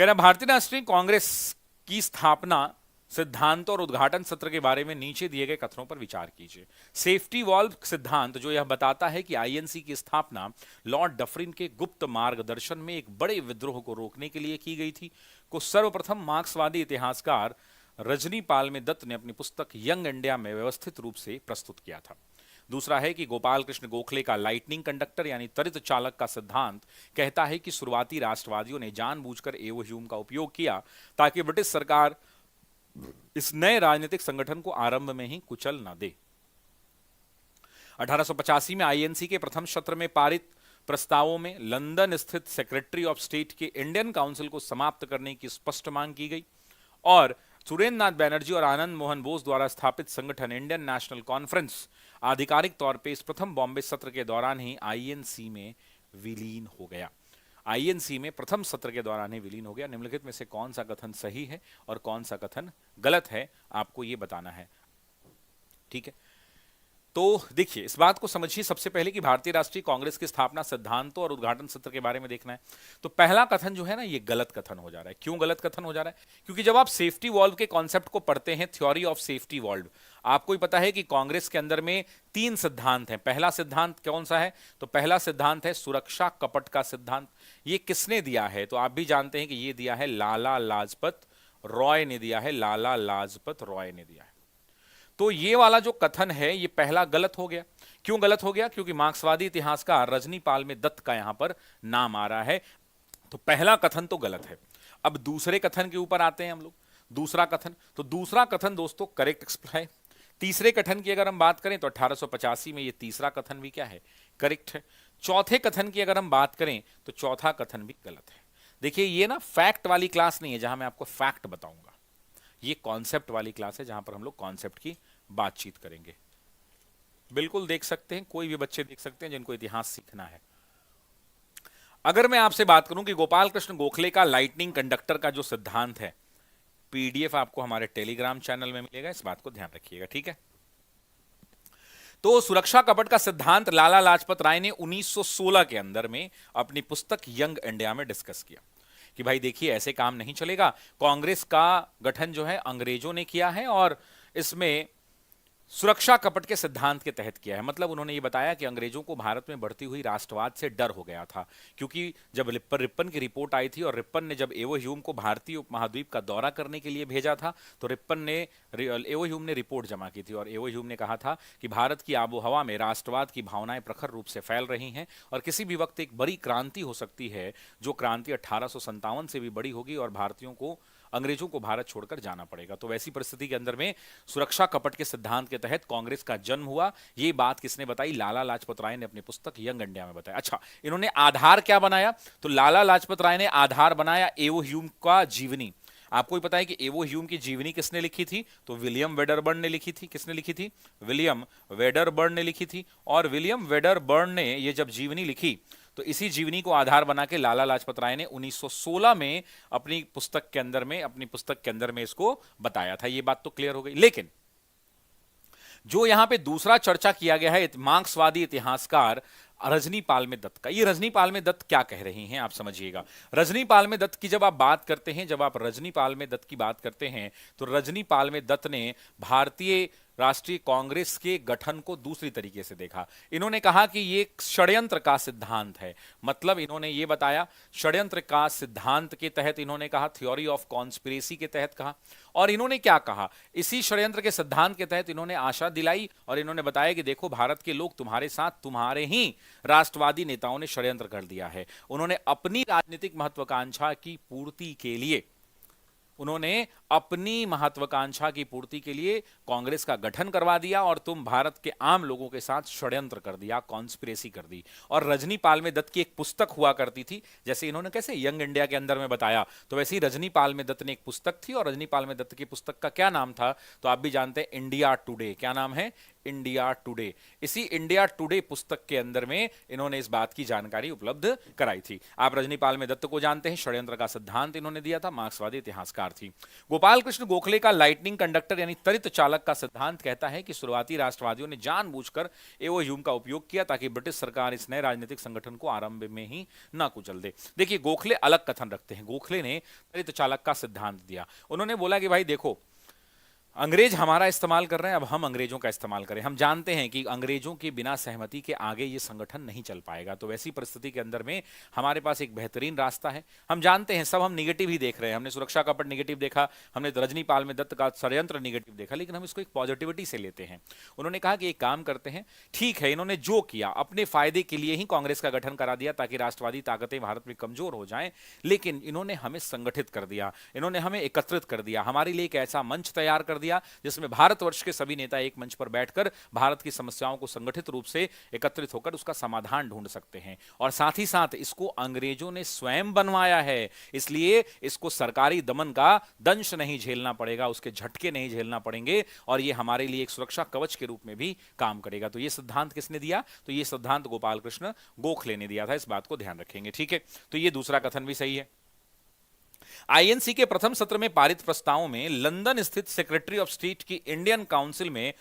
कह रहा भारतीय राष्ट्रीय कांग्रेस की स्थापना सिद्धांत और उद्घाटन सत्र के बारे में नीचे दिए गए कथनों पर विचार कीजिए। सेफ्टी वॉल्व सिद्धांत जो यह बताता है कि आईएनसी की स्थापना लॉर्ड डफरिन के गुप्त मार्गदर्शन में एक बड़े विद्रोह को रोकने के लिए की गई थी, को सर्वप्रथम मार्क्सवादी इतिहासकार रजनी पालमे दत्त ने अपनी पुस्तक यंग इंडिया में व्यवस्थित रूप से प्रस्तुत किया था। दूसरा है कि गोपाल कृष्ण गोखले का लाइटनिंग कंडक्टर यानी त्वरित चालक का सिद्धांत कहता है कि शुरुआती राष्ट्रवादियों ने जानबूझकर एवो ह्यूम का उपयोग किया ताकि ब्रिटिश सरकार इस नए राजनीतिक संगठन को आरंभ में ही कुचल न दे। 1885 में आईएनसी के प्रथम सत्र में पारित प्रस्तावों में लंदन स्थित सेक्रेटरी ऑफ स्टेट के इंडियन काउंसिल को समाप्त करने की स्पष्ट मांग की गई और सुरेंद्र नाथ बैनर्जी और आनंद मोहन बोस द्वारा स्थापित संगठन इंडियन नेशनल कॉन्फ्रेंस आधिकारिक तौर पे इस प्रथम बॉम्बे सत्र के दौरान ही आईएनसी में विलीन हो गया। आईएनसी में प्रथम सत्र के दौरान ही विलीन हो गया। निम्नलिखित में से कौन सा कथन सही है और कौन सा कथन गलत है, आपको यह बताना है। ठीक है, तो देखिए इस बात को समझिए सबसे पहले कि भारतीय राष्ट्रीय कांग्रेस की स्थापना सिद्धांतों और उद्घाटन सत्र के बारे में देखना है। तो पहला कथन जो है ना, ये गलत कथन हो जा रहा है। क्यों गलत कथन हो जा रहा है? क्योंकि जब आप सेफ्टी वॉल्व के कॉन्सेप्ट को पढ़ते हैं, थ्योरी ऑफ सेफ्टी वॉल्व, आपको ही पता है कि कांग्रेस के अंदर में 3 सिद्धांत हैं। पहला सिद्धांत कौन सा है? तो पहला सिद्धांत है सुरक्षा कपट का सिद्धांत। ये किसने दिया है? तो आप भी जानते हैं कि ये दिया है लाला लाजपत रॉय ने दिया है। लाला लाजपत रॉय ने दिया है। तो ये वाला जो कथन है ये पहला गलत हो गया। क्यों गलत हो गया? क्योंकि मार्क्सवादी इतिहासकार रजनी पालमे दत्त का यहां पर नाम आ रहा है। तो पहला कथन तो गलत है। अब दूसरे कथन के ऊपर आते हैं हम लोग। दूसरा कथन, तो दूसरा कथन दोस्तों करेक्ट है। तीसरे कथन की अगर हम बात करें तो 1885 में ये तीसरा कथन भी क्या है? करेक्ट है। चौथे कथन की अगर हम बात करें तो चौथा कथन भी गलत है। देखिए ये ना फैक्ट वाली क्लास नहीं है जहां मैं आपको फैक्ट बताऊंगा, ये कॉन्सेप्ट वाली क्लास है जहां पर हम लोग कॉन्सेप्ट की बातचीत करेंगे। बिल्कुल देख सकते हैं, कोई भी बच्चे देख सकते हैं जिनको इतिहास सीखना है। अगर मैं आपसे बात करूं कि गोपाल कृष्ण गोखले का लाइटनिंग कंडक्टर का जो सिद्धांत है, पीडीएफ आपको हमारे टेलीग्राम चैनल में मिलेगा, इस बात को ध्यान रखिएगा। ठीक है, तो सुरक्षा कपट का सिद्धांत लाला लाजपत राय ने 1916 के अंदर में अपनी पुस्तक यंग इंडिया में डिस्कस किया कि भाई देखिए ऐसे काम नहीं चलेगा। कांग्रेस का गठन जो है अंग्रेजों ने किया है और इसमें सुरक्षा कपट के सिद्धांत के तहत किया है। मतलब उन्होंने ये बताया कि अंग्रेजों को भारत में बढ़ती हुई राष्ट्रवाद से डर हो गया था, क्योंकि जब रिप्पन की रिपोर्ट आई थी और रिप्पन ने जब एवो ह्यूम को भारतीय उपमहाद्वीप का दौरा करने के लिए भेजा था, तो एवो ह्यूम ने रिपोर्ट जमा की थी और एवो ह्यूम ने कहा था कि भारत की आबो हवा में राष्ट्रवाद की भावनाएं प्रखर रूप से फैल रही हैं और किसी भी वक्त एक बड़ी क्रांति हो सकती है, जो क्रांति 1857 से भी बड़ी होगी और भारतीयों को, अंग्रेजों को भारत छोड़कर जाना पड़ेगा। तो वैसी परिस्थिति के अंदर में सुरक्षा कपट के सिद्धांत के तहत कांग्रेस का जन्म हुआ। ये बात किसने बताई? लाला लाजपत राय ने अपनी पुस्तक यंग इंडिया में बताया। अच्छा, इन्होंने आधार क्या बनाया? तो लाला लाजपत राय ने आधार बनाया एवो ह्यूम का जीवनी। आपको भी पता है कि एवो ह्यूम की जीवनी किसने लिखी थी? तो विलियम वेडरबर्न ने लिखी थी। किसने लिखी थी? विलियम वेडरबर्न ने लिखी थी। और विलियम वेडरबर्न ने ये जब जीवनी लिखी तो इसी जीवनी को आधार बना के लाला लाजपत राय ने 1916 में अपनी पुस्तक के अंदर में इसको बताया था। ये बात तो क्लियर हो गई। लेकिन जो यहां पे दूसरा चर्चा किया गया है मार्क्सवादी इतिहासकार रजनी पालमे दत्त का, ये रजनी पालमे दत्त क्या कह रही हैं आप समझिएगा। रजनी पालमे दत्त की जब आप बात करते हैं, जब आप रजनी पालमे दत्त की बात करते हैं तो रजनी पालमे दत्त ने भारतीय राष्ट्रीय कांग्रेस के गठन को दूसरी तरीके से देखा। इन्होंने कहा कि ये षड्यंत्र का सिद्धांत है। मतलब इन्होंने ये बताया षड्यंत्र का सिद्धांत के तहत, इन्होंने कहा थ्योरी ऑफ कॉन्स्पिरेसी के तहत कहा। और इन्होंने क्या कहा? इसी षड्यंत्र के सिद्धांत के तहत इन्होंने आशा दिलाई और इन्होंने बताया कि देखो भारत के लोग तुम्हारे साथ, तुम्हारे ही राष्ट्रवादी नेताओं ने षड्यंत्र कर दिया है। उन्होंने अपनी राजनीतिक महत्वाकांक्षा की पूर्ति के लिए, उन्होंने अपनी महत्वाकांक्षा की पूर्ति के लिए कांग्रेस का गठन करवा दिया और तुम भारत के आम लोगों के साथ षड्यंत्र कर दिया, कॉन्स्पिरेसी कर दी। और रजनी पालमे दत्त की एक पुस्तक हुआ करती थी, जैसे इन्होंने कैसे यंग इंडिया के अंदर में बताया, तो वैसे ही रजनी पालमे दत्त ने एक पुस्तक थी और रजनी पालमे दत्त की पुस्तक का क्या नाम था? तो आप भी जानते हैं, इंडिया टुडे। क्या नाम है? India today. इसी इंडिया टुडे पुस्तक के अंदर में इन्होंने इस बात की जानकारी उपलब्ध कराई थी। आप रजनीपाल में दत्त को जानते हैं, षड्यंत्र का सिद्धांत इन्होंने दिया था, मार्क्सवादी इतिहासकार थी। गोपाल कृष्ण गोखले का लाइटनिंग कंडक्टर यानी त्वरित चालक का सिद्धांत कहता है कि शुरुआती राष्ट्रवादियों ने जानबूझकर एओह्यूम का उपयोग किया ताकि ब्रिटिश सरकार इस नए राजनीतिक संगठन को आरंभ में ही ना कुचल दे। देखिए, गोखले अलग कथन रखते हैं। गोखले ने त्वरित चालक का सिद्धांत दिया। उन्होंने बोला कि भाई देखो, अंग्रेज हमारा इस्तेमाल कर रहे हैं, अब हम अंग्रेजों का इस्तेमाल करें। हम जानते हैं कि अंग्रेजों के बिना सहमति के आगे ये संगठन नहीं चल पाएगा, तो वैसी परिस्थिति के अंदर में हमारे पास एक बेहतरीन रास्ता है। हम जानते हैं, सब हम निगेटिव ही देख रहे हैं। हमने सुरक्षा का पट निगेटिव देखा, हमने रजनीपाल में दत्त का षड्यंत्र निगेटिव देखा, लेकिन हम इसको एक पॉजिटिविटी से लेते हैं। उन्होंने कहा कि एक काम करते हैं, ठीक है, इन्होंने जो किया अपने फायदे के लिए ही कांग्रेस का गठन करा दिया ताकि राष्ट्रवादी ताकतें भारत में कमजोर हो जाएं, लेकिन इन्होंने हमें संगठित कर दिया, इन्होंने हमें एकत्रित कर दिया, हमारे लिए एक ऐसा मंच तैयार कर दिया जिसमें भारतवर्ष के सभी नेता एक मंच पर बैठकर भारत की समस्याओं को संगठित रूप से एकत्रित होकर उसका समाधान ढूंढ सकते हैं। और साथ ही साथ इसको अंग्रेजों ने स्वयं बनवाया है, इसलिए इसको सरकारी दमन का दंश नहीं झेलना पड़ेगा, उसके झटके नहीं झेलना पड़ेंगे, और ये हमारे लिए एक सुरक्षा कवच के रूप में भी काम करेगा। तो ये सिद्धांत किसने दिया? तो ये सिद्धांत गोपाल कृष्ण गोखले ने दिया था। इस बात को ध्यान रखेंगे, ठीक है। तो ये दूसरा कथन भी सही है। आईएनसी के प्रथम सत्र में पारित प्रस्तावों में लंदन स्थित सेक्रेटरी ऑफ स्टेट की इंडियन काउंसिल में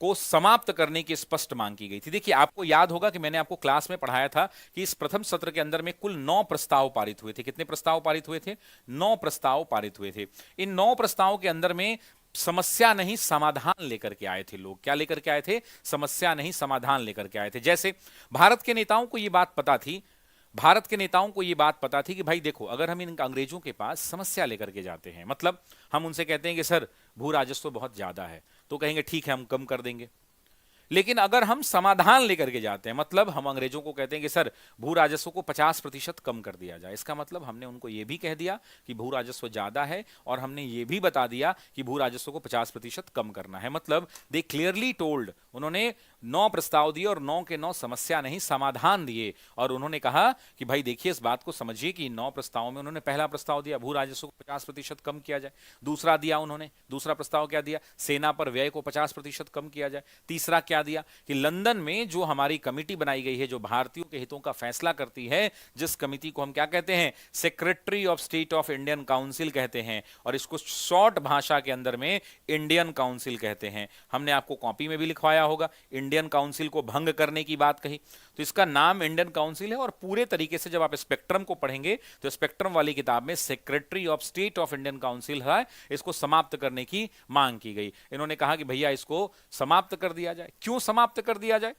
को समाप्त करने की स्पष्ट मांग की गई थी। देखिए, आपको याद होगा कि मैंने आपको क्लास में पढ़ाया था कि इस प्रथम सत्र के अंदर में कुल 9 प्रस्ताव पारित हुए थे। कितने प्रस्ताव पारित हुए थे? 9 प्रस्ताव पारित हुए थे। इन 9 प्रस्तावों के अंदर में समस्या नहीं समाधान लेकर के आए थे लोग। क्या लेकर के आए थे? समस्या नहीं समाधान लेकर के आए थे। जैसे भारत के नेताओं को यह बात पता थी, भारत के नेताओं को यह बात पता थी कि भाई देखो, अगर हम इन अंग्रेजों के पास समस्या लेकर के जाते हैं, मतलब हम उनसे कहते हैं कि सर भू राजस्व बहुत ज्यादा है, तो कहेंगे ठीक है हम कम कर देंगे। लेकिन अगर हम समाधान लेकर के जाते हैं, मतलब हम अंग्रेजों को कहते हैं कि सर भू राजस्व को 50% कम कर दिया जाए, इसका मतलब हमने उनको यह भी कह दिया कि भू राजस्व ज्यादा है और हमने ये भी बता दिया कि भू राजस्व को 50% कम करना है। मतलब दे क्लियरली टोल्ड, उन्होंने 9 प्रस्ताव दिए और 9 के 9 समस्या नहीं समाधान दिए। और उन्होंने कहा कि भाई देखिए, इस बात को समझिए कि 9 प्रस्तावों में उन्होंने पहला प्रस्ताव दिया भू राजस्व को 50% कम किया जाए। दूसरा दिया उन्होंने, दूसरा प्रस्ताव क्या दिया? सेना पर व्यय को 50% कम किया जाए। तीसरा क्या दिया कि लंदन में जो हमारी कमेटी बनाई गई है, जो भारतीयों के हितों का फैसला करती है, जिस कमेटी को हम क्या कहते हैं? Secretary of state of Indian council कहते हैं, और इसको शॉर्ट भाषा के अंदर में इंडियन काउंसिल कहते हैं। हमने आपको कॉपी में भी लिखवाया होगा, इंडियन काउंसिल को भंग करने की बात कही, तो इसका नाम इंडियन काउंसिल है। और पूरे तरीके से जब आप स्पेक्ट्रम को पढ़ेंगे तो स्पेक्ट्रम वाली किताब में secretary of state of Indian council है, इसको समाप्त करने की मांग की गई। इन्होंने कहा कि भैया इसको समाप्त कर दिया जाए। क्यों समाप्त कर दिया जाए?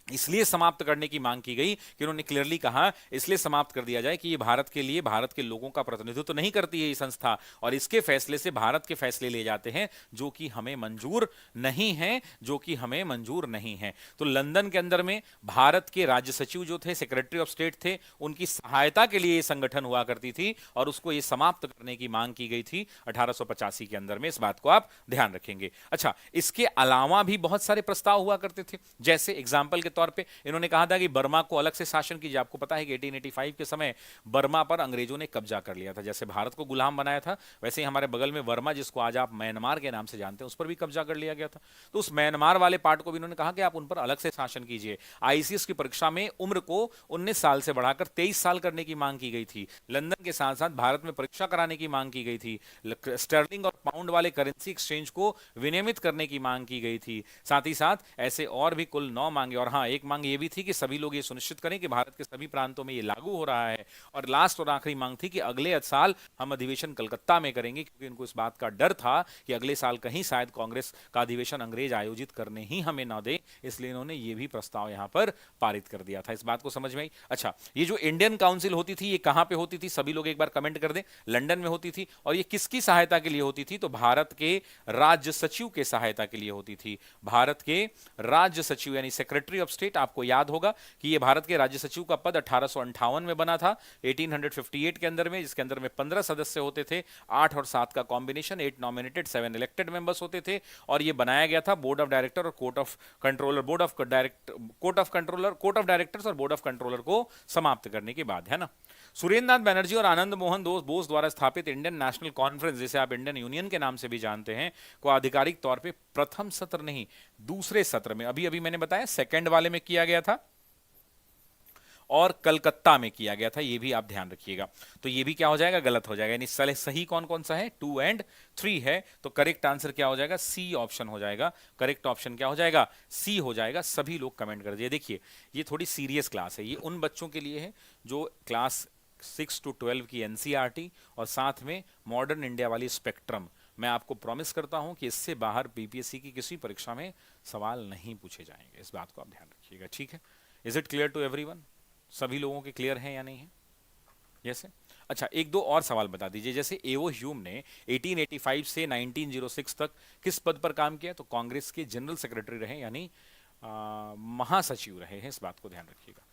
इसलिए समाप्त करने की मांग की गई कि उन्होंने क्लियरली कहा इसलिए समाप्त कर दिया जाए कि ये भारत के लिए, भारत के लोगों का प्रतिनिधित्व तो नहीं करती है ये संस्था, और इसके फैसले से भारत के फैसले ले जाते हैं जो कि हमें मंजूर नहीं है, जो कि हमें मंजूर नहीं है। तो लंदन के अंदर में भारत के राज्य सचिव जो थे, सेक्रेटरी ऑफ स्टेट थे, उनकी सहायता के लिए ये संगठन हुआ करती थी और उसको ये समाप्त करने की मांग की गई थी 1885 के अंदर में। इस बात को आप ध्यान रखेंगे। अच्छा, इसके अलावा भी बहुत सारे प्रस्ताव हुआ करते थे। जैसे एग्जाम्पल के तौर पे इन्होंने कहा था कि बर्मा को अलग से शासन कीजिए। आपको पता है कि 1885 के समय बर्मा पर अंग्रेजों ने कब्जा कर लिया था। जैसे भारत को गुलाम बनाया था, वैसे ही हमारे बगल में वर्मा, जिसको आज आप म्यांमार के नाम से जानते हैं, उस पर भी कब्जा कर लिया गया था। तो उस म्यांमार वाले पार्ट को भी इन्होंने कहा कि आप उन पर अलग से शासन कीजिए। आईसीएस की परीक्षा में उम्र को 19 साल से बढ़ाकर 23 साल करने की मांग की गई थी। लंदन के साथ साथ भारत में परीक्षा कराने की मांग की गई थी। स्टर्लिंग और पाउंड वाले करेंसी एक्सचेंज को विनियमित करने की मांग की गई थी। साथ ही साथ ऐसे और भी कुल 9 मांगे। और हाँ, एक मांग ये भी थी कि सभी लोग ये सुनिश्चित करें कि भारत के सभी प्रांतों में ये लागू हो रहा है। और लास्ट और आखिरी मांग थी कि अगले साल हम अधिवेशन कलकत्ता में करेंगे, क्योंकि उनको इस बात का डर था कि अगले साल कहीं शायद कांग्रेस का अधिवेशन अंग्रेज आयोजित करने ही हमें ना दे, इसलिए इन्होंने ये भी प्रस्ताव यहां पर पारित कर दिया था। इस बात को समझ में आई? अच्छा, ये जो इंडियन काउंसिल होती थी, ये कहां पे होती थी? सभी लोग एक बार कमेंट कर दें। लंदन में होती थी। और ये किसकी सहायता के लिए होती थी? तो भारत के राज्य सचिव के सहायता के लिए होती थी। भारत के राज्य सचिव यानी सेक्रेटरी ऑफ स्टेट। आपको याद होगा कि ये भारत के राज्य सचिव का पद 1858 में बना था, 1858 के अंदर में, जिसके अंदर में 15 सदस्य होते थे, 8 और 7 का कॉम्बिनेशन, 8 नॉमिनेटेड 7 इलेक्टेड मेंबर्स होते थे। और ये बनाया गया था बोर्ड ऑफ डायरेक्टर और court of controller, court of directors और बोर्ड ऑफ कंट्रोलर को समाप्त करने के बाद, है ना। सुरेंद्र नाथ बैनर्जी और आनंद मोहन बोस द्वारा स्थापित इंडियन नेशनल कॉन्फ्रेंस, जिसे आप इंडियन यूनियन के नाम से भी जानते हैं, को आधिकारिक तौर पे प्रथम सत्र नहीं, दूसरे सत्र में, अभी अभी मैंने बताया सेकंड वाले में किया गया था और कलकत्ता में किया गया था, ये भी आप ध्यान रखिएगा। तो ये भी क्या हो जाएगा, गलत हो जाएगा। यानी सही कौन कौन सा है, 2 और 3 है। तो करेक्ट आंसर क्या हो जाएगा, सी ऑप्शन हो जाएगा। करेक्ट ऑप्शन क्या हो जाएगा, सी हो जाएगा। सभी लोग कमेंट कर दिए। देखिए ये थोड़ी सीरियस क्लास है, ये उन बच्चों के लिए है जो क्लास 6 to 12 की एनसीईआरटी और साथ में मॉडर्न इंडिया वाली स्पेक्ट्रम। मैं आपको प्रॉमिस करता हूं कि इससे बाहर बीपीएससी की किसी परीक्षा में सवाल नहीं पूछे जाएंगे, इस बात को आप ध्यान रखिएगा, ठीक है। Is it clear to everyone? सभी लोगों के क्लियर है या नहीं है? जैसे अच्छा, एक दो और सवाल बता दीजिए। जैसे एओ ह्यूम ने 1885 से 1906 तक किस पद पर काम किया? तो कांग्रेस के जनरल सेक्रेटरी रहे, यानी महासचिव रहे हैं, इस बात को ध्यान रखिएगा।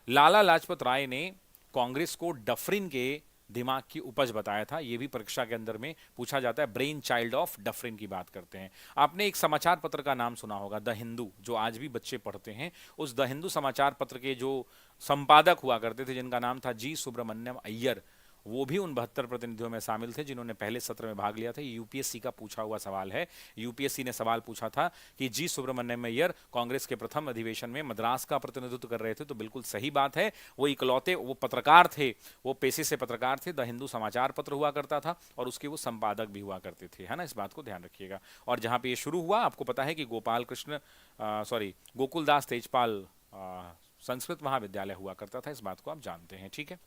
लाला लाजपत राय ने कांग्रेस को डफरिन के दिमाग की उपज बताया था, यह भी परीक्षा के अंदर में पूछा जाता है। ब्रेन चाइल्ड ऑफ डफरिन की बात करते हैं। आपने एक समाचार पत्र का नाम सुना होगा, द हिंदू, जो आज भी बच्चे पढ़ते हैं। उस द हिंदू समाचार पत्र के जो संपादक हुआ करते थे, जिनका नाम था जी सुब्रमण्यम अय्यर, वो भी उन 72 प्रतिनिधियों में शामिल थे जिन्होंने पहले सत्र में भाग लिया था। यूपीएससी का पूछा हुआ सवाल है। यूपीएससी ने सवाल पूछा था कि जी सुब्रमण्यम अय्यर कांग्रेस के प्रथम अधिवेशन में मद्रास का प्रतिनिधित्व कर रहे थे। तो बिल्कुल सही बात है, वो इकलौते वो पत्रकार थे, वो पेशे से पत्रकार थे। द हिंदू समाचार पत्र हुआ करता था और उसके वो संपादक भी हुआ करते थे, है ना, इस बात को ध्यान रखिएगा। और जहां पे ये शुरू हुआ, आपको पता है कि गोकुलदास तेजपाल संस्कृत महाविद्यालय हुआ करता था, इस बात को आप जानते हैं, ठीक है।